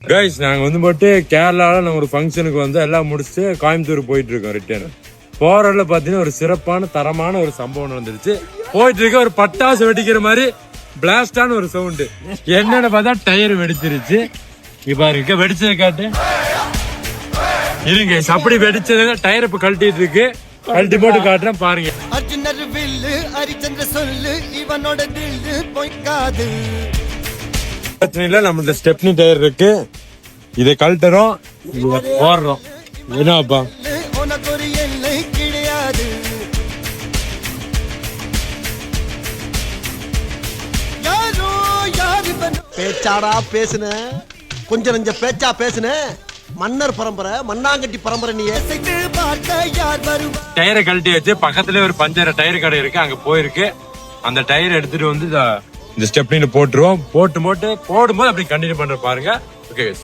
Guys நாங்க வந்து போட்டு கேரளால நாங்க ஒரு ஃபங்க்ஷனுக்கு வந்து எல்லாம் முடிச்சுட்டு கோயம்புத்தூர் போயிட்டு இருக்கோம் ரிட்டர்ன். போறதுல பாத்தீங்கன்னா ஒரு சிறப்பான தரமான ஒரு சம்பவம் நடந்துருச்சு. போயிட்டு இருக்க ஒரு பட்டாசு வெடிக்கிற மாதிரி பிளாஸ்டான ஒரு சவுண்டு. என்னன்னு பார்த்தா டயர் வெடிச்சிருச்சு. இப்ப இருக்க வெடிச்சதை காட்டு இருங்க. அப்படி வெடிச்சது டயர் இப்ப கழட்டிட்டு இருக்கு. கழட்டி போட்டு காட்டுறேன் பாருங்க. பிரச்சனை இல்ல, நம்ம ஸ்டெப்னி டயர் இருக்கு. இதை கழட்டுறோம், போடுறோம். என்னப்பா பேச்சாடா பேசுன, கொஞ்சம் நெஞ்ச பேச்சா பேசுன. மன்னர் பரம்பரை, மண்ணாங்கட்டி பரம்பரை. நீ டயரை கழட்டி வச்சு பக்கத்துல ஒரு பஞ்சர டயர் கடை இருக்கு, அங்க போயிருக்கு. அந்த டயர் எடுத்துட்டு வந்து இந்த ஸ்டெப்னில போட்டுருவோம். போடும்போது அப்படி கண்டினியூ பண்ற பாருங்க. ஓகே.